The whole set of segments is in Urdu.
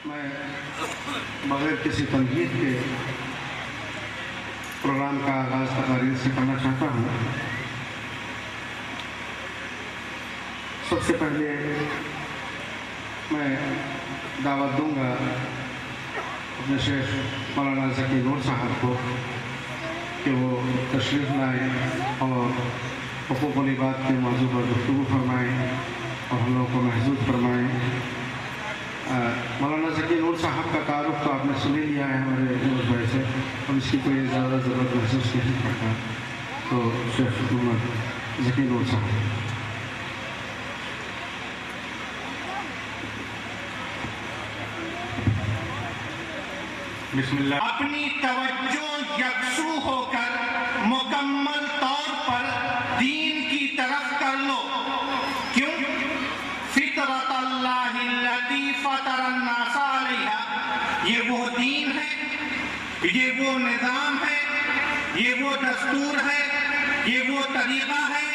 میں بغیر کسی تنقید کے پروگرام کا آغاز تقاریر سے کرنا چاہتا ہوں۔ سب سے پہلے میں دعوت دوں گا اپنے شیخ مولانا ذکی نور صاحب کو کہ وہ تشریف لائیں اور حقوق العباد کے موضوع پر گفتگو فرمائیں اور ہم لوگوں کو محظوظ فرمائیں۔ مولانا ذکی نور صاحب کا تعارف تو آپ نے سن ہی لیا ہے ہمارے نور بھائی سے، اور اس کی کوئی زیادہ ضرورت محسوس نہیں کرتا۔ تو شیخ محمد ذکی نور صاحب۔ بسم اللہ۔ اپنی توجہ یکسو ہو کر مکمل طور پر دین کی طرف کر لو۔ کیوں؟ فطرت اللہ التی فطر الناس علیہا، یہ وہ دین ہے، یہ وہ نظام ہے، یہ وہ دستور ہے، یہ وہ طریقہ ہے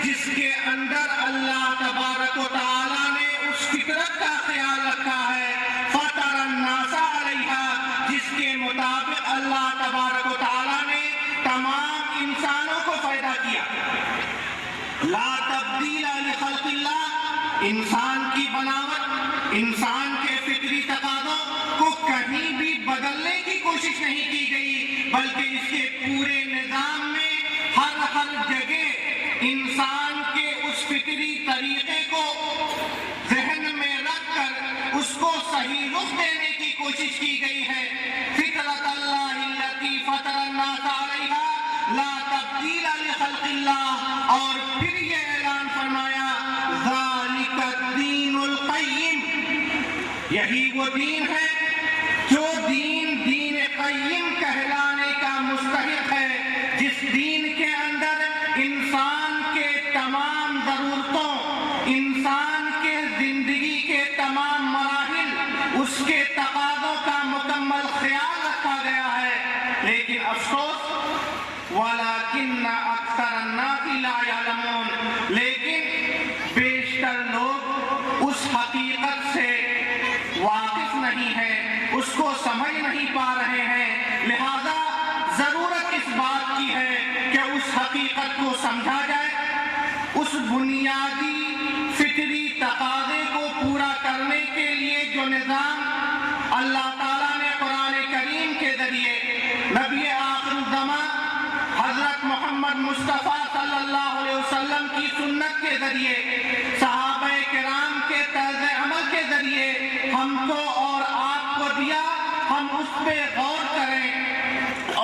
جس کے اندر اللہ تبارک و تعالیٰ نے اس فطرت کا خیال رکھا ہے، فطر الناس علیہا، جس کے مطابق اللہ تبارک و تعالیٰ نے تمام انسانوں کو پیدا کیا۔ لا تبدیل لخلق اللہ، انسان کی بناوٹ، انسان کے فطری تقاضوں کو کہیں بھی بدلنے کی کوشش نہیں کی گئی، بلکہ اس کے پورے نظام میں ہر جگہ انسان کے اس فطری طریقے کو ذہن میں رکھ کر اس کو صحیح رخ دینے کی کوشش کی گئی ہے۔ فطرت اللہ التی فطر الناس علیہا لا تبدیل لخلق اللہ، اور پھر یہ اعلان فرمایا ذالک الدین القیم، یہی وہ دین ہے جو دین قیم کہلانے کا مستحق ہے، جس دین کے اندر انسان کے تمام ضرورتوں، انسان کے زندگی کے تمام مراحل، اس کے تقاضوں کا مکمل خیال رکھا گیا ہے۔ لیکن افسوس وَلَكِنَّ أَكْثَرَ النَّاسِ لَا يَعْلَمُونَ، لیکن بیشتر لوگ اس حقیقت سے واقف نہیں ہیں، اس کو سمجھ نہیں پا رہے ہیں۔ لہذا ضرورت اس بات کی ہے کہ اس حقیقت کو سمجھا جائے، اس بنیادی فطری تقاضے کو پورا کرنے کے لیے جو نظام اللہ تعالیٰ نے قرآن کریم کے ذریعے نبی آخر الزمان حضرت محمد مصطفیٰ صلی اللہ علیہ وسلم کی سنت کے ذریعے، صحابہ کرام کے طرز عمل کے ذریعے ہم کو اور آپ کو دیا، ہم اس پہ غور کریں،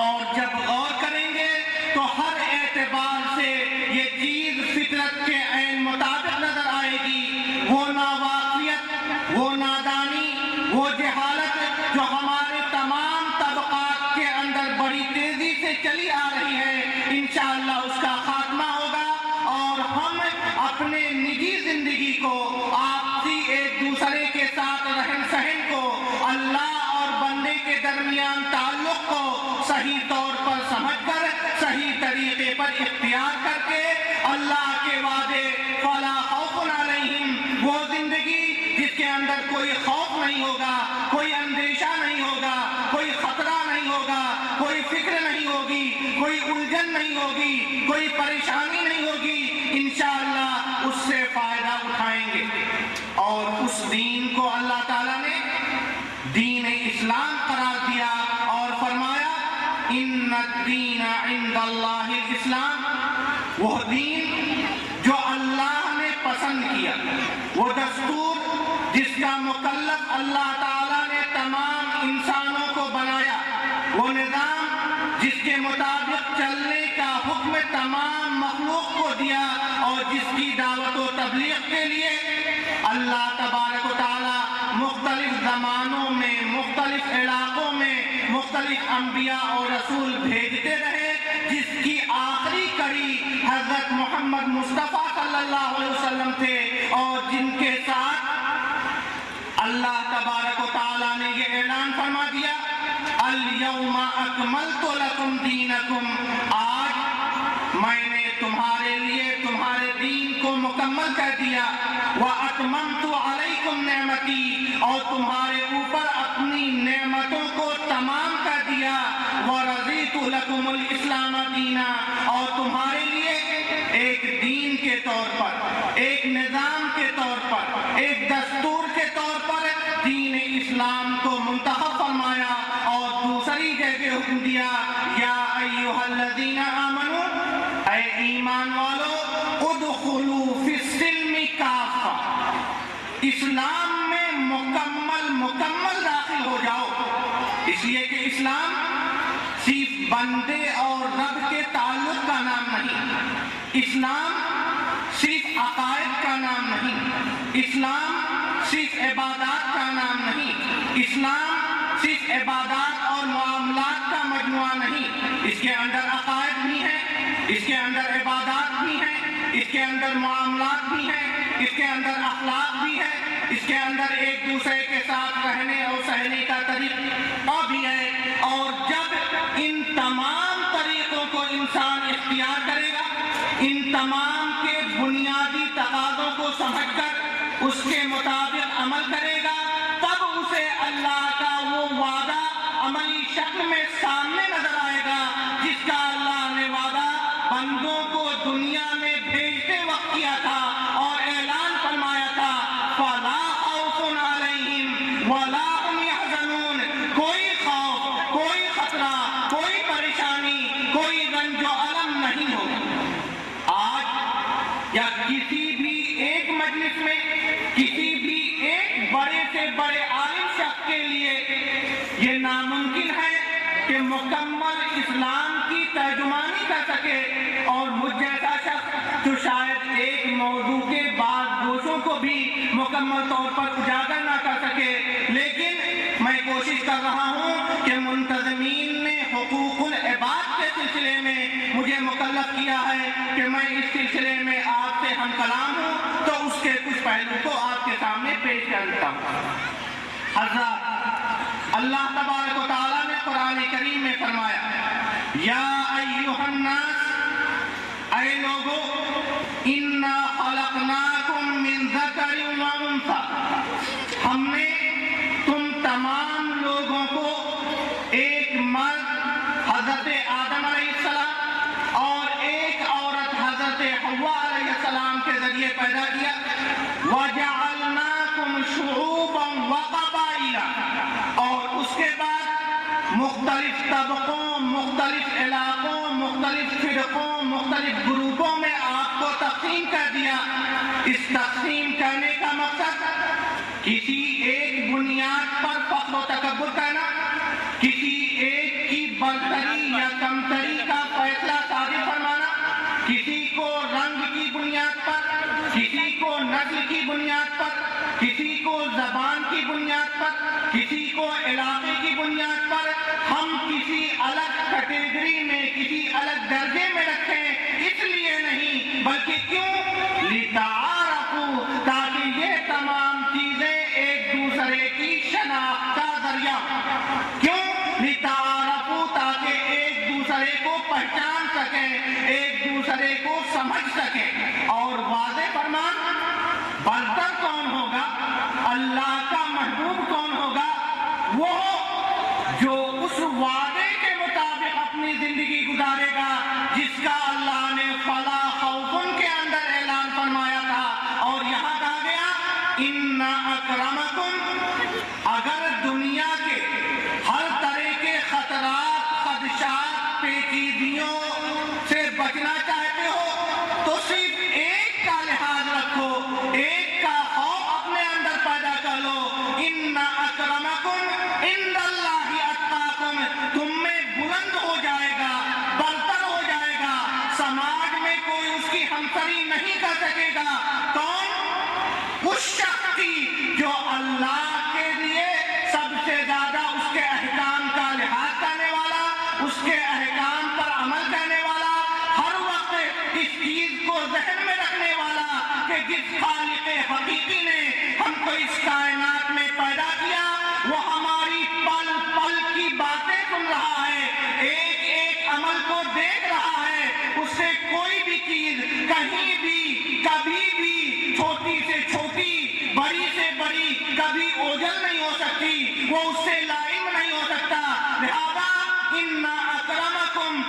اور جب غور کریں گے تو ہر اعتبار سے یہ چیز فطرت کے عین مطابق نظر آئے گی۔ وہ ناواقفیت، وہ نادانی، وہ جہالت جو ہمارے تمام طبقات کے اندر بڑی تیزی سے چلی آ رہی ہے، انشاءاللہ اس کا خاتمہ ہوگا، اور ہم اپنے نجی زندگی کو، آپسی ایک دوسرے کے ساتھ رہن سہن کو، اللہ اور بندے کے درمیان تعلق کو صحیح طور پر سمجھ کر، صحیح طریقے پر اختیار کر کے، اللہ کے وعدے فَلَا خَوْفٌ عَلَيْهِمْ، وہ زندگی جس کے اندر کوئی خوف نہیں ہوگا، کوئی اندیشہ نہیں ہوگا، کوئی خطرہ نہیں ہوگا، کوئی فکر نہیں ہوگی، کوئی الجھن نہیں ہوگی، کوئی پریشانی نہیں ہوگی، انشاءاللہ اس سے فائدہ اٹھائیں گے۔ اور اس دین کو اللہ تعالیٰ نے دین اسلام قرار دیا اور فرمایا ان الدین عند اللہ الاسلام، وہ دین جو اللہ نے پسند کیا، وہ دستور جس کا مکلف اللہ تعالیٰ نے تمام انسانوں کو بنایا، وہ نظام جس کے مطابق چلنے کا حکم تمام مخلوق کو دیا، اور جس کی دعوت و تبلیغ کے لیے اللہ تبارک و تعالیٰ مختلف زمانوں میں، مختلف علاقوں میں مختلف انبیاء اور رسول بھیجتے رہے، جس کی آخری کڑی حضرت محمد مصطفیٰ صلی اللہ علیہ وسلم تھے، اور جن کے ساتھ اللہ تبارک و تعالیٰ نے یہ اعلان فرما دیا الَّيَوْمَ أَكْمَلْتُ لَكُمْ دِينَكُمْ، آج میں نے تمہارے لیے تمہارے دین کو مکمل کر دیا، وَأَتْمَمْتُ عَلَيْكُمْ نِعْمَتِي، اور تمہارے اوپر لکم الاسلام دینا، اور تمہارے لیے ایک دین کے طور پر، ایک نظام کے طور پر، ایک دستور کے طور پر دین اسلام کو منتخب فرمایا، اور دوسری جگہ حکم دیا یا ایھا الذین آمنوا، اے ایمان والو، ادخلوا فی السلم کافہ، اسلام میں مکمل داخل ہو جاؤ، اس لیے کہ اسلام صرف بندے اور رب کے تعلق کا نام نہیں، اسلام صرف عقائد کا نام نہیں، اسلام صرف عبادات کا نام نہیں، اسلام صرف عبادات اور معاملات کا مجموعہ نہیں، اس کے اندر عقائد بھی ہیں، اس کے اندر عبادات بھی ہیں، اس کے اندر معاملات بھی ہیں، اس کے اندر اخلاق بھی ہے، اس کے اندر ایک دوسرے کے ساتھ رہنے اور سہنے کا طریقہ بھی ہے، اور جب ان تمام طریقوں کو انسان اختیار کرے گا، ان تمام کے بنیادی تقاضوں کو سمجھ کر اس کے مطابق عمل کرے گا، تب اسے اللہ کا وہ وعدہ عملی شکل میں سامنے نظر آئے گا جس کا اللہ نے وعدہ بندوں کو دنیا میں بھیجتے وقت کیا تھا اور اعلان فرمایا تھا، فَلَا خَوْفٌ عَلَيْهِمْ وَلَا هُمْ يَحْزَنُونَ، کوئی خوف، کوئی خطرہ، کوئی پریشانی، کوئی رنج و الم نہیں ہوگا۔ آج یا کسی بھی ایک مجلس میں کسی بھی ایک بڑے سے بڑے عالم شخص کے لیے یہ ناممکن ہے کہ مکمل اسلام کی ترجمانی کر سکے، اور مجھ جیسا شخص جو شاید ایک موضوع کے بعد گوشوں کو بھی مکمل طور پر اجاگر نہ کر سکے، لیکن میں کوشش کر رہا ہوں کہ منتظمین نے حقوق العباد کے سلسلے میں مجھے مکلف کیا ہے کہ میں اس سلسلے میں آپ سے ہم کلام ہوں، تو اس کے کچھ پہلو کو آپ کے سامنے پیش کرتا ہوں۔ حضرات، اللہ تبارک و تعالیٰ نے قرآن کریم میں فرمایا، یا ایھا الناس، اے لوگو، انا خلقناکم من ذکر و انثی، ہم نے تم تمام لوگوں کو ایک مرد حضرت آدم علیہ السلام اور ایک عورت حضرت حوا علیہ السلام کے ذریعے پیدا کیا، وَجَعَلْنَاكُمْ شُعُوبًا وَقَبَائِلَ، اور اس کے بعد مختلف طبقوں، مختلف علاقوں، مختلف فرقوں، مختلف گروپوں میں آپ کو تقسیم کر دیا۔ اس تقسیم کرنے کا مقصد کسی ایک بنیاد پر فخر و تکبر کرنا، کسی ایک کی برتری یا کمتری کا فیصلہ صادر فرمانا، کسی کو رنگ کی بنیاد پر، کسی کو نسل کی بنیاد پر، کسی کو زبان کی بنیاد پر، کسی کو علاقے کی بنیاد پر ہم کسی الگ کیٹیگری میں، کسی الگ درجے میں رکھیں، اس لیے نہیں، بلکہ کیوں؟ لِتَعَارَفُوا، تاکہ یہ تمام چیزیں ایک دوسرے کی شناخت کا ذریعہ، کیوں؟ لِتَعَارَفُوا، تاکہ ایک دوسرے کو پہچان سکیں، ایک دوسرے کو سمجھ سکیں۔ اور واضح فرمان، برتر کون ہوگا، اللہ کا محبوب کون ہوگا؟ وہ جو اس وعدے کے مطابق اپنی زندگی گزارے گا جس کا اللہ نے فلا خوف کے اندر اعلان فرمایا تھا، اور یہاں کہا گیا ان اکرمکم، اگر دنیا کے ہر طرح کے خطرات، خدشات، پیچیدگیوں سے بچنا چاہتے ہو تو صرف ایک کا لحاظ رکھو، ایک کا خوف اپنے اندر پیدا کر لو، ان اکرمکم عند اللہ اتقاکم، تم میں بلند ہو جائے گا، برتر ہو جائے گا، سماج میں کوئی اس کی ہمسری نہیں کر سکے گا۔ کون؟ اس شخص کی جو اللہ کے لیے سب سے زیادہ اس کے احکام کا لحاظ کرنے والا، اس کے احکام پر عمل کرنے والا، ہر وقت اس چیز کو ذہن میں رکھنے والا کہ جس خالق حقیقی نے ہم کو اس کائنات میں پیدا کیا وہ ہماری پل پل کی باتیں سن رہا ہے، ایک ایک عمل کو دیکھ رہا ہے، اس سے کوئی بھی چیز کہیں بھی کبھی بھی چھوٹی سے چھوٹی، بڑی سے بڑی کبھی اوجھل نہیں ہو سکتی، وہ اس سے لا علم نہیں ہو سکتا۔ لہذا ان اکرمکم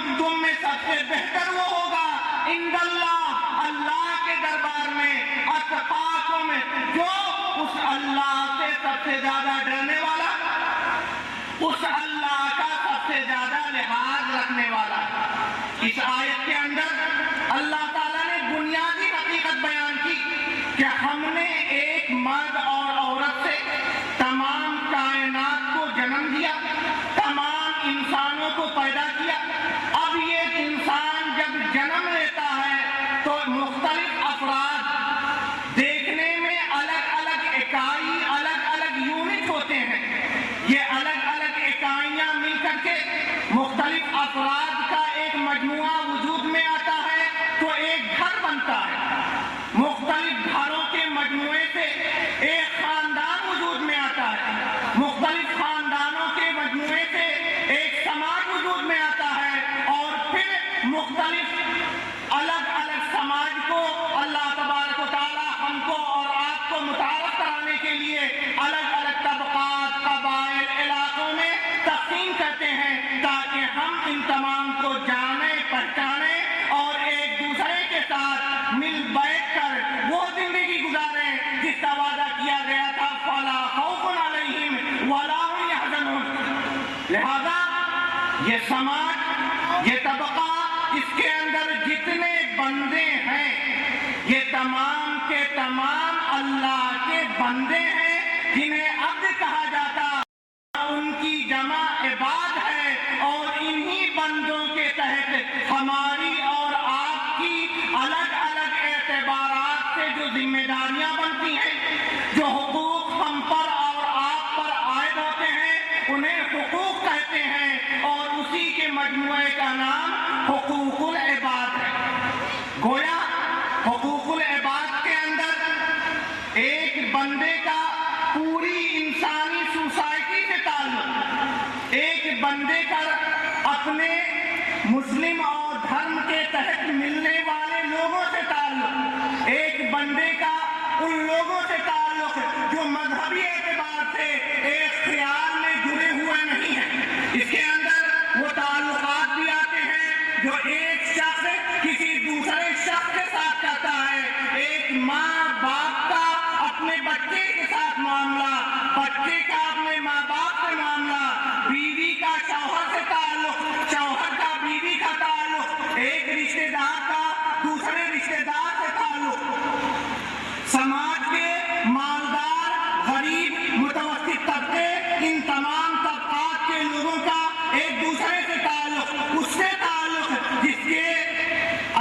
سب سے زیادہ ڈرنے والا اس اللہ کا سب سے زیادہ لحاظ رکھنے والا۔ اس آیت کے اندر اللہ تعالیٰ نے بنیادی حقیقت بیان کی کہ ہم نے ایک مرد اور عورت سے تمام کائنات کو جنم دیا، تمام انسانوں کو پیدا کیا۔ اب یہ انسان جب جنم لیتا ہے تو مختلف افراد دیکھنے میں الگ الگ اکائی، الگ الگ یونٹ ہوتے ہیں۔ یہ الگ الگ اکائیاں مل کر کے مختلف افراد کا ایک مجموعہ وجود میں آتا ہے تو ایک گھر بنتا ہے۔ مختلف گھروں کے مجموعے سے ایک خاندان وجود میں آتا ہے، مختلف خاندانوں کے مجموعے سے ایک سماج وجود میں آتا ہے، اور پھر مختلف الگ الگ سماج کو اللہ تبارک و تعالی ہم کو اور آپ کو متعارف کرانے کے لیے الگ الگ طبقات، قبائل، علاقوں میں تقسیم کرتے ہیں تاکہ ہم ان تمام کو جانیں، پہچانیں اور ایک دوسرے کے ساتھ مل بیٹھ کر وہ زندگی گزاریں جس کا وعدہ کیا گیا تھا، فَلَا خَوْفٌ عَلَيْهِمْ وَلَا هُمْ يَحْزَنُونَ۔ لہذا یہ سماج، یہ طبقہ، اس کے اندر جتنے بندے ہیں یہ تمام کے تمام اللہ کے بندے ہیں جنہیں عبد کہا جاتا، ان کی جمع عباد ہے، اور انہی بندوں کے تحت ہماری اور آپ کی الگ الگ اعتبارات سے جو ذمہ داریاں بنتی ہیں، جو حقوق ہم پر اور آپ پر عائد ہوتے ہیں انہیں حقوق کہتے ہیں، اور اسی کے مجموعے کا نام حقوق العباد ہے۔ گویا حقوق العباد کے اندر ایک بندے کا پوری انسانی سوسائٹی سے تعلق، ایک بندے کا اپنے مسلم اور دھرم کے تحت ملنے والے لوگوں سے تعلق، ایک بندے کا ان لوگوں سے تعلق جو مذہبی اعتبار سے ایک خیال میں جڑے ہوئے نہیں ہیں۔ اس کے اندر وہ تعلقات بھی آتے ہیں جو ایک شخص کسی دوسرے شخص کے ساتھ کرتا ہے، ایک ماں باپ کا اپنے بچے کے ساتھ معاملہ، بچے کا اپنے ماں باپ سے معاملہ، بیوی کا شوہر سے تعلق، شوہر کا بیوی کا تعلق، ایک رشتہ دار کا دوسرے رشتہ دار سے تعلق، سماج کے مالدار، غریب، متوسط طبقے، ان تمام طبقات کے لوگوں کا ایک دوسرے سے تعلق، اس سے تعلق جس کے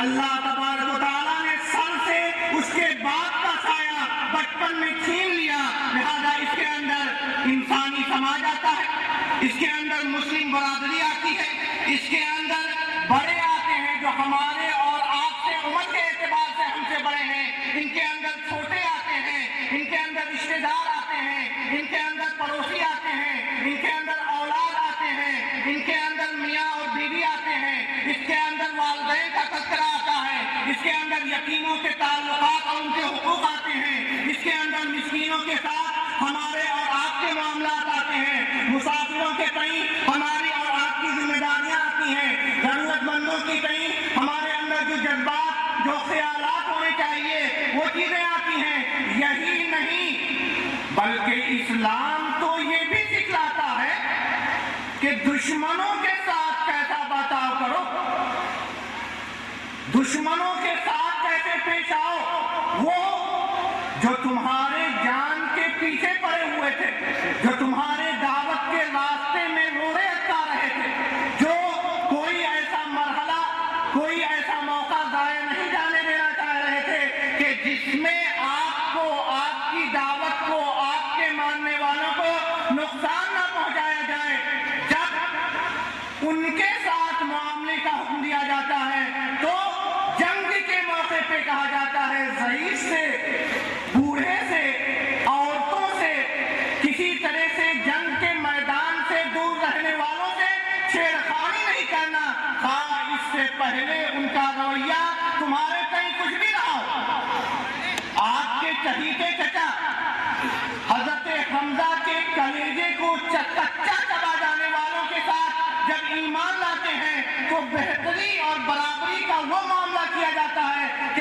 اللہ تبارک و تعالیٰ نے سر سے اس کے باپ کا سایہ بچپن میں چھین لیا۔ لہذا اس کے اندر انسانی سماج آتا ہے، اس کے اندر مسلم برادری آتی ہے، اس کے اندر بڑے آتے ہیں جو ہمارے اور آپ سے عمر کے اعتبار سے ہم سے بڑے ہیں، ان کے اندر چھوٹے آتے ہیں، ان کے اندر رشتہ دار آتے ہیں، ان کے اندر پڑوسی آتے ہیں، ان کے اندر اولاد آتے ہیں، ان کے اندر میاں اور بیوی آتے ہیں، اس کے اندر والدین کا تذکرہ آتا ہے، اس کے اندر یتیموں کے تعلقات اور ان کے حقوق آتے ہیں، اس کے اندر مسکینوں کے ساتھ ہمارے اور آپ کے معاملات آتے ہیں، مسافروں کے تئیں ہماری اور آپ کی ذمہ داریاں آتی ہیں، ضرورت مندوں کی تئیں ہمارے اندر جو جذبات، جو خیالات ہونے چاہیے وہ چیزیں آتی ہیں۔ یہی نہیں بلکہ اسلام تو یہ بھی سکھلاتا ہے کہ دشمنوں کے ساتھ کیسا برتاؤ کرو، دشمنوں کے ساتھ کیسے پیش آؤ، وہ جو تمہارے جان کے پیچھے پڑے ہوئے تھے، جو تمہارے دعوت کے راستے میں روڑے اٹکا رہے تھے، جو کوئی ایسا مرحلہ، کوئی ایسا موقع ضائع نہیں جانے دینا چاہ رہے تھے کہ جس میں آپ کو، آپ کی دعوت کو، آپ کے ماننے والوں کو نقصان نہ پہنچایا جائے، جب ان کے ساتھ معاملے کا حکم دیا جاتا ہے تو جنگ کے موقع پہ کہا جاتا ہے ضعیف سے، بوڑھے سے، عورتوں سے، کسی طرح سے جنگ کے میدان سے دور رہنے والوں سے چھیڑخانی نہیں کرنا، ہاں اس سے پہلے ان کا رویہ تمہارے کہیں کچھ بھی نہ ہو۔ آپ کے چہیتے چچا حضرت حمزہ کے کلیجے کو کچا چبا جانے والوں کے ساتھ جب ایمان لاتے ہیں تو بہتری اور برابری کا وہ معاملہ کیا جاتا ہے کہ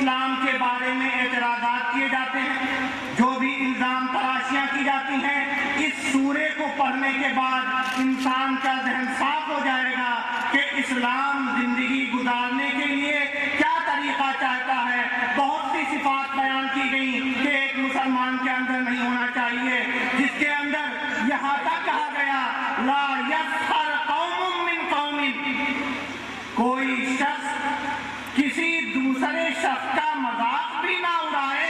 اسلام کے بارے میں اعتراضات کیے جاتے ہیں، جو بھی الزام تراشیاں کی جاتی ہیں، اس سورے کو پڑھنے کے بعد انسان کا ذہن صاف ہو جائے گا کہ اسلام زندگی گزارنے کے لیے کیا طریقہ چاہتا ہے۔ بہت سی صفات بیان کی گئی کہ ایک مسلمان کے اندر نہیں ہونا چاہیے، جس کے اندر یہاں تک کہا گیا لا یسخر قوم من قوم، کوئی شخص کسی دوسرے شخص کا مذاق بھی نہ اڑائے۔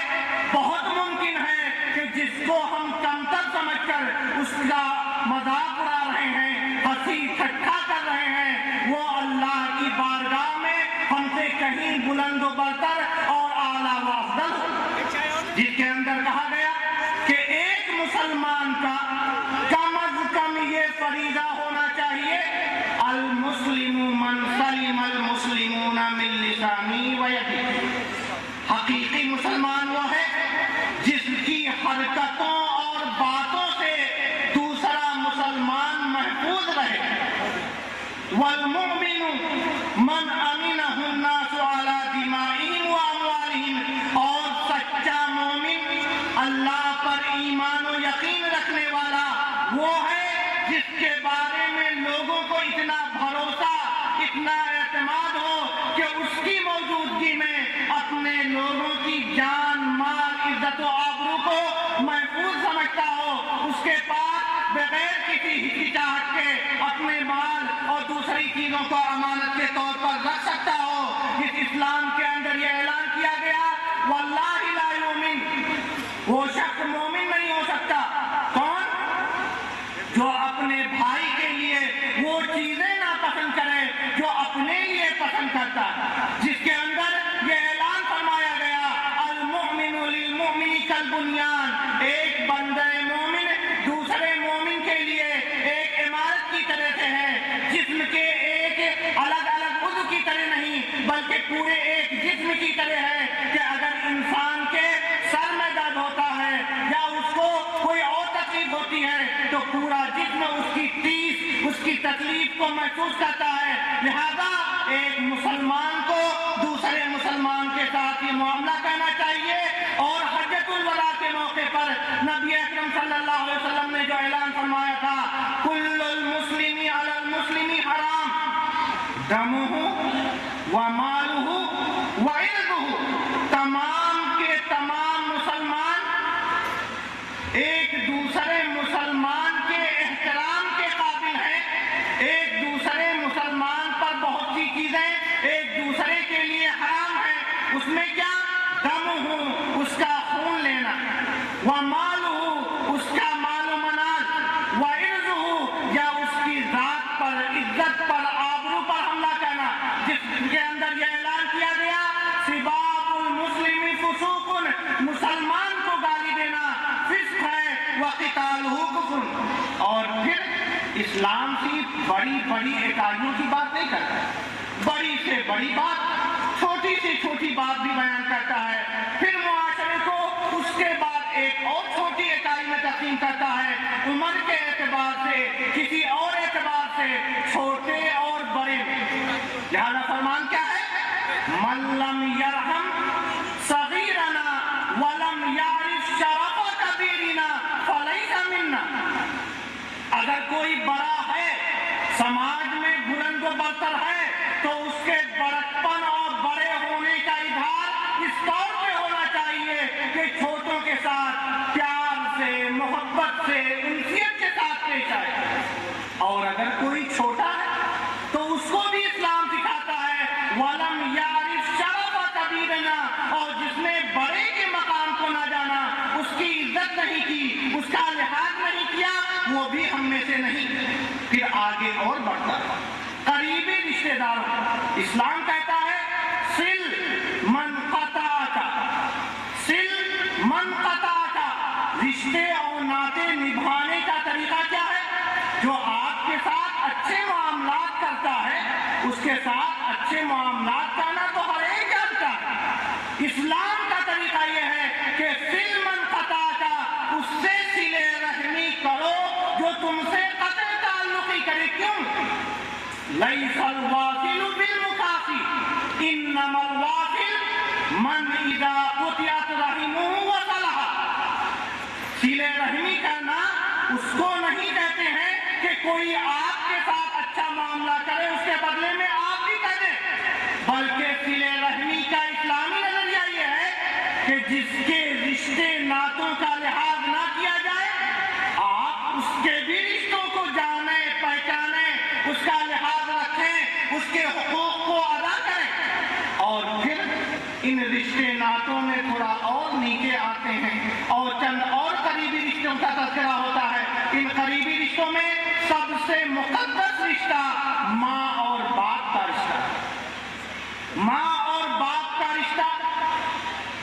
بہت ممکن ہے کہ جس کو ہم کمتر سمجھ کر اس کا مذاق اڑا رہے ہیں، ہنسی ٹھٹھا کر رہے ہیں، وہ اللہ کی بارگاہ میں ہم سے کہیں بلند و برتر اور اعلیٰ و افضل ہو، جس کے اندر کہا گیا کہ ایک مسلمان کا کم از کم یہ فریضہ ہونا چاہیے المسلم من سلم المسلمون من لسانی و یدی، حقیقی مسلمان وہ ہے جس کی حرکتوں اور باتوں سے دوسرا مسلمان محفوظ رہے۔ والمؤمن من امنہ الناس علی دمائہم و اموالہم، اور سچا مومن اللہ پر ایمان و یقین رکھنے والا وہ ہے جس کے بارے میں لوگوں کو اتنا بھروسہ، اتنا اعتماد ہو کہ اس کی موجودگی میں اپنے لوگوں کی جان، مال، عزت و آبرو کو محفوظ سمجھتا ہو، اس کے پاس بغیر کسی ہچکچاہٹ کے اپنے مال اور دوسری چیزوں کو امانت کے طور پر رکھ سکتا ہو۔ اس اسلام کے اندر یہ اعلان کیا گیا واللہ لا یؤمن، وہ شخص مومن نہیں ہو سکتا۔ کون؟ جو اپنے بھائی کے لیے وہ چیزیں ناپسند کرے جو اپنے لیے پسند کرتا ہے، جس کے اندر یہ اعلان فرمایا گیا المؤمن للمؤمن کالبنیان، ایک بندہ مومن دوسرے مومن کے لیے ایک عمارت کی طرح سے ہے، جسم کے ایک الگ الگ عضو کی طرح نہیں بلکہ پورے ایک جسم کی طرح ہے کہ اگر انسان کے سر میں درد ہوتا ہے یا اس کو کوئی اور تکلیف ہوتی ہے تو پورا جسم اس کی ٹیس، اس کی تکلیف کو محسوس کرتا ہے۔ لہذا ایک مسلمان کو دوسرے مسلمان کے ساتھ یہ معاملہ کرنا چاہیے۔ اور حجۃ الوداع کے موقع پر نبی اکرم صلی اللہ علیہ وسلم نے جو اعلان فرمایا تھا کل المسلم علی المسلم حرام دمہ ومالہ وعرضہ، تمام کے تمام مسلمان ایک دوسرے مسلمان کے احترام کے قابل ہیں، ایک دوسرے مسلمان پر بہت سی چیزیں ایک دوسرے کے لیے حرام ہیں۔ اس میں کیا؟ دم ہو، اس کا خون لینا، ومال ہو، اس کا مال و منال، وعرض ہو، یا اس کی ذات پر، عزت پر، آبرو پر حملہ کرنا، جس کے اندر یہ اعلان کیا گیا سباب المسلم فسوق، مسلمان کو گالی دینا فسق ہے، وقتالہ کفر۔ اور پھر اسلام کی بڑی بڑی اکائیوں کی بات نہیں کرتا، بڑی سے بڑی بات، چھوٹی سے چھوٹی بات بھی بیان کرتا ہے، پھر معاشرے کو اس کے بعد ایک اور چھوٹی اکائی میں تقسیم کرتا ہے، عمر کے اعتبار سے، کسی اور اعتبار سے، چھوٹے اور بڑے میں۔ لہذا فرمان کیا ہے؟ من لم یرحم صغیرنا ولم یعرف شرف کبیرنا فلیس منا، اگر کوئی بڑا ہے، سماج میں بلند و برتر ہے، تو اس کے بڑکپن اور بڑے ہونے کا اظہار اس طور پہ ہونا چاہیے کہ چھوٹوں کے ساتھ پیار سے، محبت سے، انسیت کے ساتھ پیش آئے۔ اور اگر کوئی چھوٹا ہے تو اس کو بھی اسلام سکھاتا ہے وَلَمْ يَعْرِفْ شَرَفَ كَبِيرِنَا، اور جس نے بڑے کے مقام کو نہ جانا، اس کی عزت نہیں کی، اس کا لحاظ نہیں کیا، وہ بھی ہم میں سے نہیں۔ پھر آگے اور بڑھتا ہے قریبی رشتہ داروں، اسلام کہتا ہے سل من قطعک، سل من قطعک، رشتے اور ناطے نبھانے کا طریقہ کیا ہے؟ جو آپ کے ساتھ اچھے معاملات کرتا ہے اس کے ساتھ اچھے معاملات کرنا تو ہر ایک جانتا ہے۔ اسلام کا طریقہ یہ ہے کہ سل من قطعک، اس سے صلہ رحمی کرو جو تم سے قطع تعلق ہی کرے۔ کیوں؟ لیس الواصل بالمکافی انما الواصل من اذا قطعت رحمه وصلح، صلہ رحمی کرنا اس کو نہیں کہتے ہیں کہ کوئی آپ کے ساتھ اچھا معاملہ کرے اس کے بدلے میں آپ بھی کر دیں، بلکہ صلہ رحمی کا اسلامی نظریہ یہ ہے کہ جس کے رشتے ناتوں کا لحاظ نہ کیا جائے آپ اس کے بھی رشتوں کو جانیں، پہچانیں، اس کا لحاظ رکھیں، اس کے حقوق کو ادا کریں، اور پھر ان رشتے ناتوں میں تھوڑا اور نیچے آتے ہیں اور چند اور قریبی رشتوں کا تذکرہ ہوتا ہے۔ ان قریبی رشتوں میں سب سے مقدس رشتہ ماں اور باپ کا رشتہ، ماں اور باپ کا رشتہ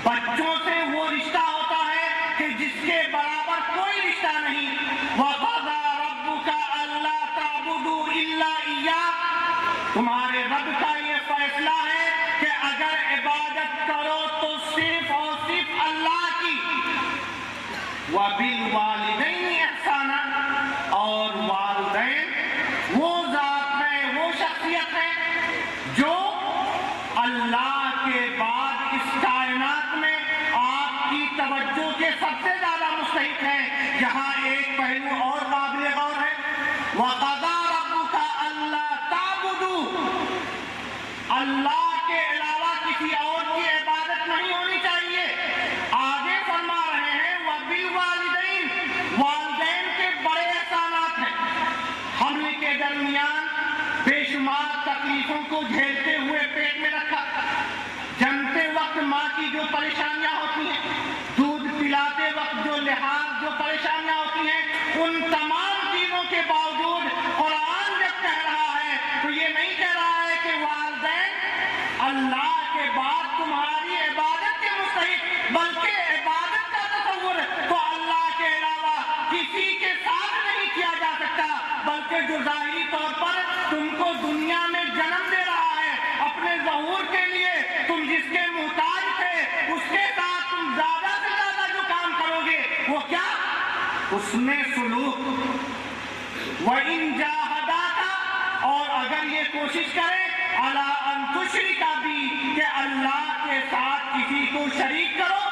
بچوں سے وہ رشتہ ہوتا ہے کہ جس کے برابر کوئی رشتہ نہیں۔ وَقَضَىٰ رَبُّكَ أَلَّا تَعْبُدُوا إِلَّا إِيَّاهُ، تمہارے رب کا یہ فیصلہ ہے کہ اگر عبادت کرو تو صرف اور صرف اللہ کی۔ وَبِالْوَالِدَيْنِ إِحْسَانًا، اور والدین وہ ذات ہے، وہ شخصیت ہے جو اللہ کے بعد اس کائنات میں آپ کی توجہ کے سب سے زیادہ مستحق ہے۔ یہاں ایک پہلو اور قابل غور ہے، وَقَضَىٰ رَبُّكَ أَلَّا تَعْبُدُوا، اللہ کے علاوہ کسی اور کی عبادت نہیں ہونی چاہیے۔ آگے فرما رہے ہیں وَبِالْوَالِدَيْنِ، والدین کے بڑے احسانات ہیں۔ حمل کے درمیان بے شمار تکلیفوں کو جھیلتے ہوئے پیٹ میں رکھا، جنتے وقت ماں کی جو پریشانیاں ہوتی ہیں، دودھ پلاتے وقت جو لحاظ جو پریشانیاں ہوتی ہیں، ان تمام چیزوں کے باوجود قرآن جب کہہ رہا ہے تو یہ نہیں کہہ رہا ہے کہ والدین اللہ کے بعد تمہاری عبادت کے مستحق، بلکہ عبادت کا تصور تو اللہ کے علاوہ کسی کے ساتھ نہیں کیا جا سکتا، بلکہ جو ظاہری طور پر تم کو دنیا میں جنم دے رہا ہے، اپنے ظہور کے لیے تم جس کے محتاج تھے اس کے ساتھ تم زیادہ سے زیادہ جو کام کرو گے وہ کیا؟ اس میں سلوک۔ وَإِن جَاهَدَاكَ، اور اگر یہ کوشش کرے عَلَىٰ أَن تُشْرِكَ بِي، کہ اللہ کے ساتھ کسی کو شریک کرو،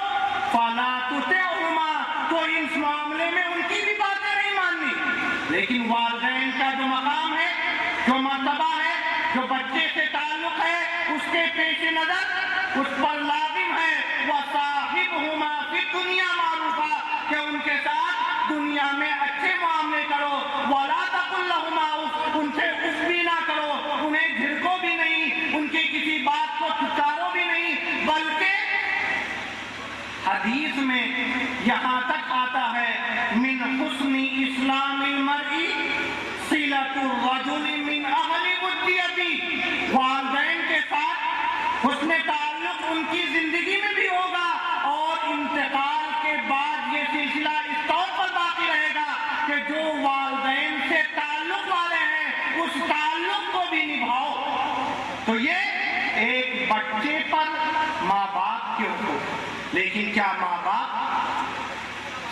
فَلَا تُطِعْهُمَا، تو اس معاملے میں ان کی بھی باتیں نہیں ماننی۔ لیکن والدین کا جو مقام ہے، جو مرتبہ ہے، جو بچے سے تعلق ہے، اس کے پیش نظر اس پر لازم ہے وَصَاحِبْهُمَا فِي الدُّنْيَا مَعْرُوفًا، کہ ان کے ساتھ دنیا میں اچھے معاملے کرو، وَلَا تَقُل لَّهُمَا اُف، ان سے اف بھی نہ کرو، انہیں جھڑکو بھی نہیں، ان کی کسی بات کو ٹھکرو بھی نہیں، بلکہ حدیث میں یہاں تک آتا ہے من حسن اسلام المرء صلۃ الرجل من اہل ودیتی، والدین کے ساتھ حسن تعلق ان کی زندگی میں بھی ہوگا اور انتقال کے بعد یہ سلسلہ اس طور پر باقی رہے گا کہ جو والدین سے تعلق والے ہیں اس تعلق کو بھی نبھاؤ۔ تو یہ ایک بچے پر ماں باپ کے حقوق، لیکن کیا ماں باپ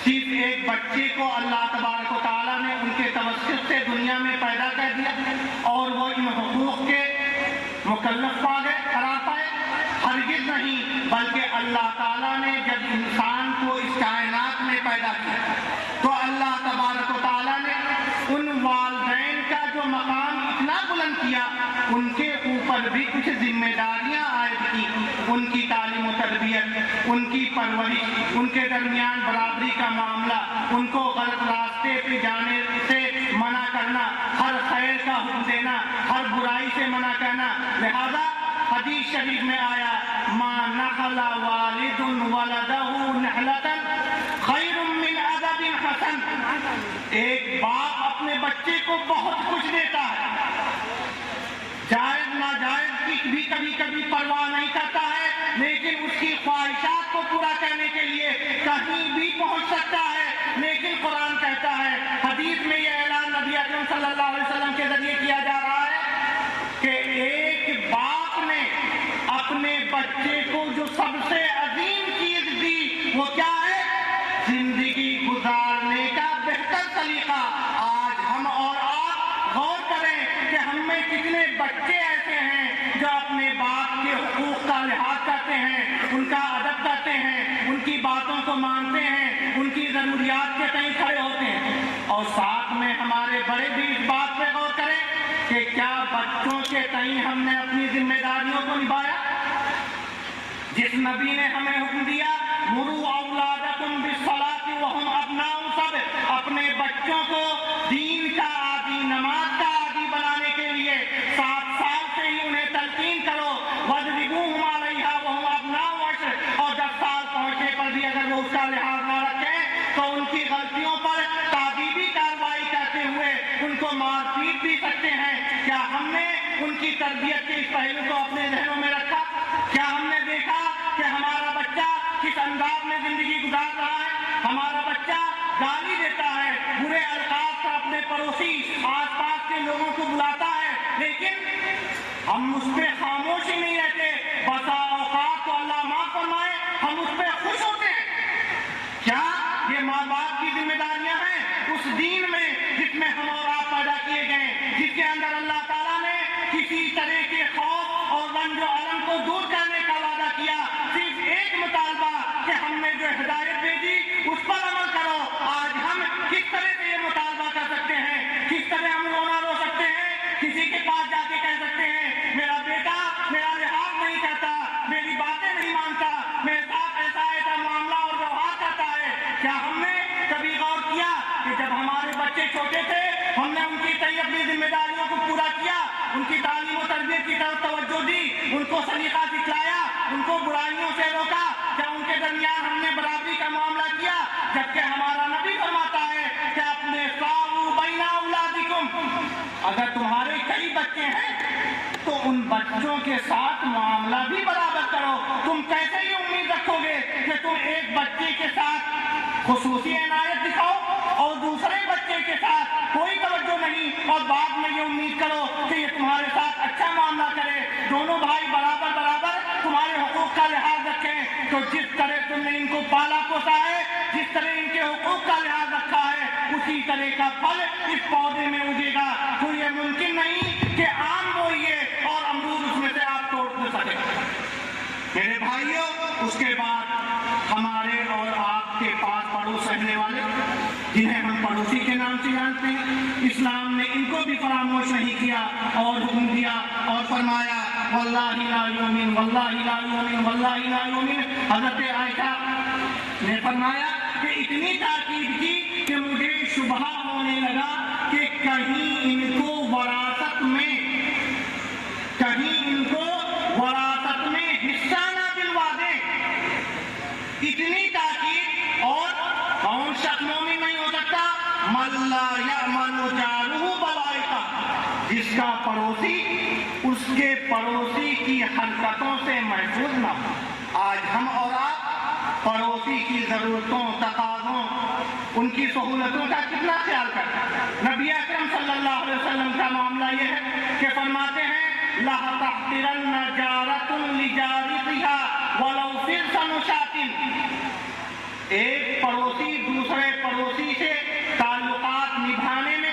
صرف ایک بچے کو اللہ تبارک و تعالیٰ نے ان کے توسط سے دنیا میں پیدا کر دیا اور وہ ان حقوق کے مکلف قرار پائے؟ ہرگز نہیں، بلکہ اللہ تعالیٰ نے جب انسان کو اس کائنات میں پیدا کیا تو اللہ تبارک و تعالیٰ نے ان والدین کا جو مقام اتنا بلند کیا، ان کے اوپر بھی کچھ ذمہ داریاں عائد کی، ان کی تعلیم و تربیت، ان کی پرورش، ان کے درمیان برابری کا معاملہ، ان کو غلط راستے پہ جانے سے منع کرنا، ہر خیر کا حکم دینا، ہر برائی سے منع کرنا۔ لہذا حدیث شریف میں آیا ما نحل والد ولدہ نحلۃ خیر من ادب حسن، ایک باپ اپنے بچے کو بہت کچھ دیتا ہے، جائز ناجائز کی بھی کبھی پرواہ نہیں کرتا ہے، لیکن اس کی خواہشات کو پورا کرنے کے لیے کہیں بھی پہنچ سکتا ہے، لیکن قرآن کہتا ہے، حدیث میں یہ اعلان نبی اکرم صلی اللہ علیہ وسلم کے ذریعے کیا جا رہا ہے کہ ایک باپ نے اپنے بچے کو جو سب سے عظیم چیز دی وہ کیا ہے؟ زندگی گزارنے کا بہتر طریقہ۔ آج ہم اور آپ غور کریں کہ ہم میں کتنے بچے ایسے ہیں جو اپنے باپ کے حقوق حقوق کا لحاظ کرتے ہیں، ان کا ادب کرتے ہیں، ان کی باتوں کو مانتے ہیں، ان کی ضروریات کے تئیں کھڑے ہوتے ہیں، اور ساتھ میں ہمارے بڑے بھی اس بات پہ غور کریں کہ کیا بچوں کے تئیں ہم نے اپنی ذمہ داریوں کو نبھایا؟ جس نبی نے ہمیں حکم دیا مروا اولادکم بالصلاۃ وہم ابناء سبع، اپنے بچوں کو دین کا عادی، نماز کا عادی بنانے کے لیے 7 سال سے ہی انہیں تلقین کرو، واضربوہم علیہا وہم ابناء 10، اور 10 سال پہنچنے پر بھی اگر وہ اس کا لحاظ نہ رکھیں تو ان کی غلطیوں پر تادیبی کارروائی کرتے ہوئے ان کو مار پیٹ بھی سکتے ہیں۔ کیا ہم نے ان کی تربیت کے اس پہلو کو اپنے ذہنوں میں رکھا؟ کیا ہم نے دیکھا کہ ہمارا بچہ کس انداز میں زندگی گزار رہا ہے؟ ہمارا بچہ گالی دیتا ہے، برے الفاظ سے اپنے پڑوسی آس پاس کے لوگوں کو بلاتا ہے، لیکن ہم اس پہ خاموش ہی نہیں رہتے، بسا اوقات تو اللہ معاف فرمائے ہم اس پہ خوش ہوتے ہیں۔ کیا یہ ماں باپ کی ذمہ داریاں ہیں اس دین میں جس میں ہم اور آپ پیدا کیے گئے، جس کے اندر اللہ تعالیٰ نے کسی طرح کے خوف اور رنج و الم کو دور کرنے کا وعدہ کیا؟ صرف ایک مطالبہ کہ ہم نے جو ہدایت بھیجی اس پر عمل کرو۔ آج ہم کس طرح سے یہ مطالبہ کر سکتے ہیں؟ کس طرح ہم رونا رو سکتے ہیں؟ کسی کے پاس جا کے کہہ سکتے ہیں میرا بیٹا میرا لحاظ نہیں کرتا، میری باتیں نہیں مانتا، میرے ساتھ ایسا معاملہ اور ویوہار کرتا ہے؟ کیا ہم نے کبھی غور کیا کہ جب ہمارے بچے چھوٹے تھے ہم نے ان کی تئیں اپنی ذمہ داریوں کو پورا کیا، ان کی تعلیم و تربیت کی طرف توجہ دی، ان کو سلیقہ سکھلایا، ان کو برائیوں سے روکا؟ کیا ان کے درمیان ہم نے برابری کا معاملہ کیا؟ جبکہ ہمارا نبی فرماتا ہے کہ اپنے ساؤ بین اولادکم، اگر تمہارے کئی بچے ہیں تو ان بچوں کے ساتھ معاملہ بھی برابر کرو۔ تم کیسے یہ امید رکھو گے کہ تم ایک بچے کے ساتھ خصوصی عنایت دکھاؤ اور دوسرے بچے کے ساتھ کوئی توجہ نہیں اور بعد میں یہ امید کرو کہ یہ تمہارے ساتھ اچھا معاملہ کرے؟ دونوں بھائی برابر تمہارے حقوق کا لحاظ رکھیں، تو جس طرح تم نے ان کو پالا پوسا ہے، جس طرح ان کے حقوق کا لحاظ رکھا ہے، اسی طرح کا پھل اس پودے میں اگے گا۔ تو یہ ممکن نہیں کہ آم بوئیے اور امرود اس میں سے آپ توڑ نہ سکیں۔ میرے بھائیوں، اس کے بعد ہمارے اور آپ کے پاس پڑوس رہنے والے جنہیں ہم پڑوسی کے نام سے جانتے ہیں، اسلام نے ان کو بھی فراموش نہیں کیا اور حکم دیا اور فرمایا واللہ لا یؤمن واللہ لا یؤمن واللہ لا یؤمن۔ حضرت عائشہ نے فرمایا کہ اتنی تاکید کی کہ مجھے شبہ ہونے لگا کہ کہیں ان کو وراثت میں حصہ نہ دلوا دیں۔ اتنی تاکید، اور کون شخص مومن نہیں ہو سکتا؟ من لا یأمن جارہ بوائقہ، جس کا پڑوسی اس کے پڑوسی کی حرکتوں سے محفوظ نہ ہو۔ آج ہم اور آپ پڑوسی کی ضرورتوں، تقاضوں، ان کی سہولتوں کا کتنا خیال کرتے ہیں؟ نبی اکرم صلی اللہ علیہ وسلم کا معاملہ یہ ہے کہ فرماتے ہیں لا تحقرن جارۃ لجارتھا ولو فرسن شاۃ، ایک پڑوسی دوسرے پڑوسی سے تعلقات نبھانے میں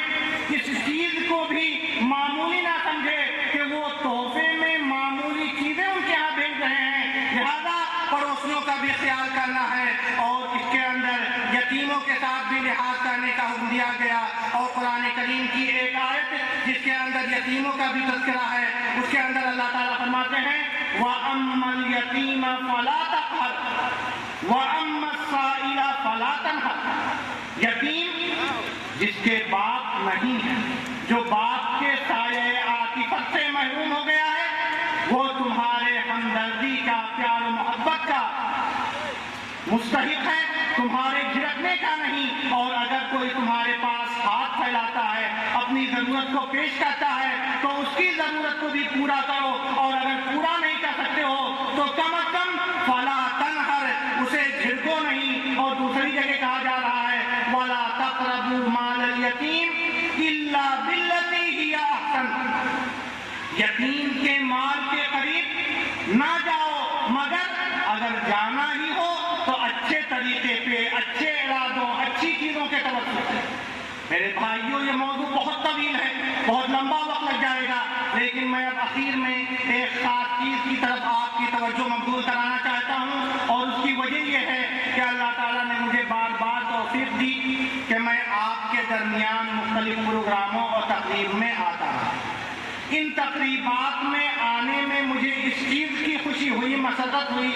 اس چیز کو بھی معمولی نہ سمجھے کہ وہ تحفے میں معمولی چیزیں ان کے ہاں بھیج رہے ہیں، لہذا پڑوسیوں کا بھی خیال کرنا ہے۔ اور اس کے اندر یتیموں کے ساتھ بھی لحاظ کرنے کا حکم دیا گیا، اور قرآن کریم کی ایک آیت جس کے اندر یتیموں کا بھی تذکرہ ہے، اس کے اندر اللہ تعالیٰ فرماتے ہیں وَأَمَّا الْيَتِيمَ فَلَا تَقْهَرْ وَأَمَّا السَّائِلَ فَلَا تَنْهَرْ، یتیم جس کے باپ نہیں ہے، جو باپ کے سایہ عاطفت سے محروم ہو گیا ہے، وہ تمہارے ہمدردی کا، پیار و محبت کا مستحق ہے، تمہارے جھڑکنے کا نہیں۔ اور اگر کوئی تمہارے پاس ہاتھ پھیلاتا ہے، اپنی ضرورت کو پیش کرتا ہے، تو اس کی ضرورت کو بھی پورا کرو، اور اگر پورا نہیں کر سکتے ہو تو کم از کم فلا تنہر، اسے جھڑکو نہیں۔ اور دوسری جگہ کہا جا رہا ہے ولا تقربوا مال الیتیم الا بالتی ہی احسن، یتیم کے مال کے قریب نہ جاؤ، مگر اگر جانا ہی ہو تو اچھے طریقے پہ، اچھے ارادوں، اچھی چیزوں کے توسط سے۔ میرے بھائیوں یہ موضوع بہت طویل ہے، بہت لمبا وقت لگ جائے گا، لیکن میں اب اخیر میں ایک خاص چیز کی طرف آپ کی توجہ مبذول کرانا چاہتا ہوں، اور اس کی وجہ یہ ہے کہ اللہ تعالیٰ نے مجھے بار بار توفیق دی کہ میں آپ کے درمیان مختلف پروگراموں اور تقریب میں آتا رہا۔ ان تقریبات میں آنے میں مجھے اس چیز کی خوشی ہوئی، مسرت ہوئی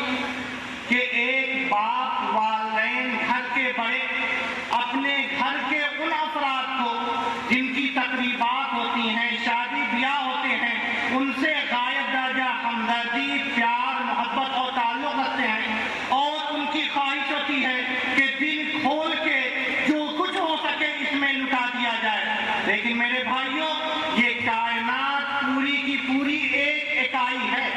کہ ایک باپ، والدین، گھر کے بڑے اپنے گھر کے ان افراد کو جن کی تقریبات ہوتی ہیں، شادی بیاہ ہوتے ہیں، ان سے غائب درجہ ہمدردی، پیار، محبت اور تعلق رکھتے ہیں، اور ان کی خواہش ہوتی ہے کہ دل کھول کے جو کچھ ہو سکے اس میں لٹا دیا جائے۔ لیکن میرے بھائیوں، یہ کائنات پوری کی پوری ایک اکائی ہے۔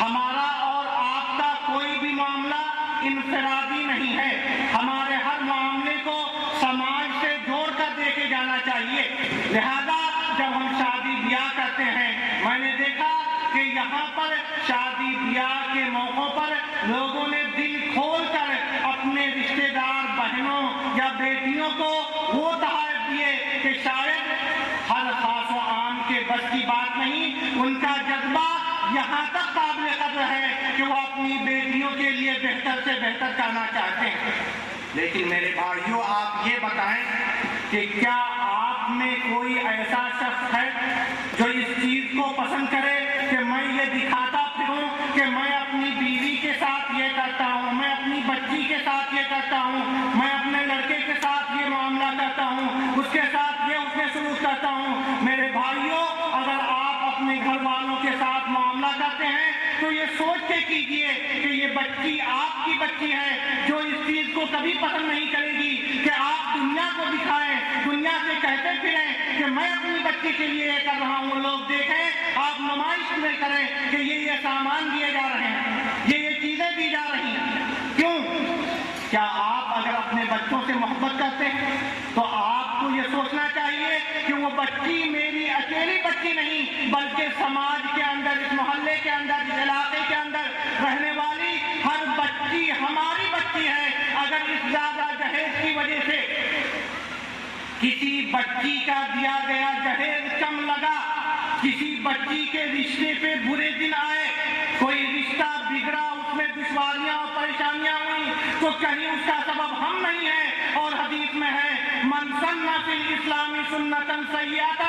ہمارا اور آپ کا کوئی بھی معاملہ انفرادی نہیں ہے، ہمارے ہر معاملے کو سماج سے جوڑ کر دیکھے جانا چاہیے۔ لہذا جب ہم شادی بیاہ کرتے ہیں، میں نے دیکھا کہ یہاں پر شادی بیاہ کے موقعوں پر لوگوں نے دل کھول کر اپنے رشتہ دار بہنوں یا بیٹیوں کو وہ تحائف دیے کہ شاید ہر خاص و عام کے بس کی بات نہیں۔ ان کا جذبہ یہاں تک قابل قدر ہے کہ وہ اپنی بیٹیوں کے لیے بہتر سے بہتر کرنا چاہتے ہیں۔ لیکن میرے بھائیوں، آپ یہ بتائیں کہ کیا آپ میں کوئی ایسا شخص ہے جو اس چیز کو پسند کرے کہ میں یہ دکھاتا پھروں کہ میں اپنی بیوی کے ساتھ یہ کرتا ہوں، میں اپنی بچی کے ساتھ یہ کرتا ہوں، میں اپنے لڑکے کے ساتھ یہ معاملہ کرتا ہوں، اس کے ساتھ یہ حسن سلوک کرتا ہوں؟ میرے بھائیوں، اگر آپ اپنے گھر والوں کے ساتھ معاملہ کرتے ہیں تو یہ سوچ کے کیجئے کہ یہ بچی آپ کی بچی ہے، جو اس چیز کو کبھی پسند نہیں کرے گی کہ آپ دنیا کو دکھائیں، دنیا سے کہتے پھریں کہ میں اپنی بچی کے لیے یہ کر رہا ہوں، لوگ دیکھیں، آپ نمائش میں کریں کہ یہ سامان دیے جا رہے ہیں، یہ چیزیں دی جا رہی ہیں۔ کیوں؟ کیا آپ اگر اپنے بچوں سے محبت کرتے ہیں تو آپ کو یہ سوچنا چاہیے کہ وہ بچی میری اکیلی بچی نہیں، بلکہ سماج کے اندر، اس محلے کے اندر، اس علاقے کے اندر رہنے والی ہر بچی ہماری بچی ہے۔ اگر اس زیادہ جہیز کی وجہ سے کسی بچی کا دیا گیا جہیز کم لگا، کسی بچی کے رشتے پہ برے دن آئے، کوئی رشتہ بگڑا، اس میں دشواریاں اور پریشانیاں ہوئی، تو کہیں اس کا سبب ہم نہیں ہیں۔ اور حدیث میں ہے، من سن فی الاسلام سنتا سیئۃ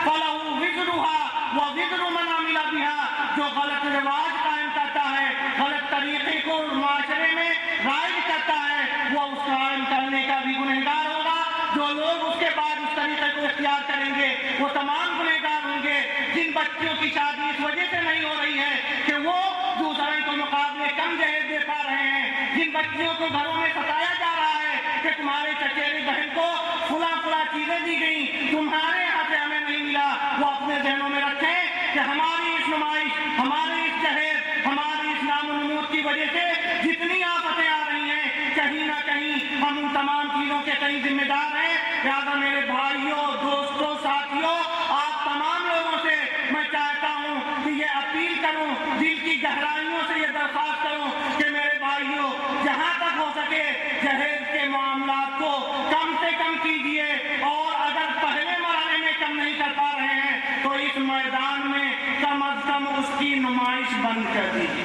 فلہ وزرها ووزر من عمل بها، جو غلط رواج قائم کرتا ہے، غلط طریقے کو معاشرے میں رائج کرتا ہے، وہ اس قائم کرنے کا بھی گنہگار ہوگا۔ جو لوگ اس کے بعد اس طریقے کو اختیار کریں گے وہ تمام گنہگار ہوں گے۔ جن بچیوں کی شادی اس وجہ سے نہیں ہو رہی ہے کہ وہ دوسرے کے مقابلے کم جہیز دے پا رہے ہیں، جن بچیوں کو گھروں میں ستایا جا رہا ہے کہ تمہارے چچیری بہن کو فلاں چیزیں دی گئیں، تمہارے یہاں سے ہمیں نہیں ملا، وہ اپنے ذہنوں میں رکھیں کہ ہماری اس نمائش، ہماری اس جہیز، ہماری اس نام و نمود کی وجہ سے جتنی آفتیں آ رہی ہیں، کہیں نہ کہیں ہم ان تمام چیزوں کے کہیں ذمہ دار ہیں۔ لہٰذا میرے بھائیوں، دوستوں، ساتھیوں، آپ تمام لوگوں سے میں چاہتا ہوں کہ یہ اپیل کروں، دل کی گہرائیوں سے یہ درخواست کروں کہ میرے بھائیوں، جہاں تک ہو سکے جہیز کے معاملات کو کم سے کم کیجیے، اور اگر پہلے مرحلے میں کم نہیں کر پا رہے ہیں تو اس میدان میں کم از کم اس کی نمائش بند کر دیجیے۔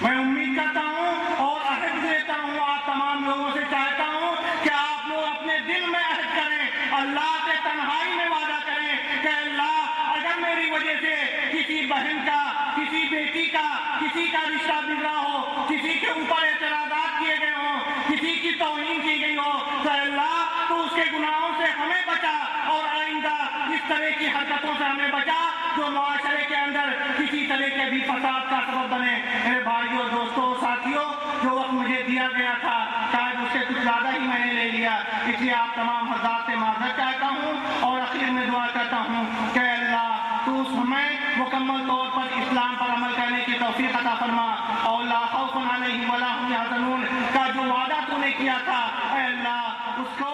میں امید کرتا ہوں اور عہد دیتا ہوں، آپ تمام لوگوں سے چاہتا ہوں کہ آپ لوگ اپنے دل میں عہد کریں، اللہ سے تنہائی میں وعدہ کریں کہ اللہ، اگر میری وجہ سے کسی بہن کا، کسی بیٹی کا، کسی کا رشتہ بگڑا ہو، کسی کے اوپر اعتراضات کیے گئے ہوں، کسی کی توہین کی گئی ہو، تو اللہ تو اس کے گناہوں سے ہمیں بچا، اور آئندہ اس طرح کی حرکتوں سے ہمیں بچا جو معاشرے کے اندر کسی طرح کے بھی فساد کا سبب بنے۔ میرے بھائیوں، دوستوں، ساتھیوں، جو وقت مجھے دیا گیا تھا شاید اس سے کچھ زیادہ ہی میں نے لے لیا، اس لیے آپ تمام حضرات سے معذرت چاہتا ہوں، اور آخر میں دعا کرتا ہوں کہ اللہ تو ہمیں مکمل طور پر اسلام پر عمل کرنے کی توفیق عطا فرما، اور لا خوف علیہم ولا هم يحزنون کا جو وعدہ تو نے کیا تھا، اے اللہ اس کو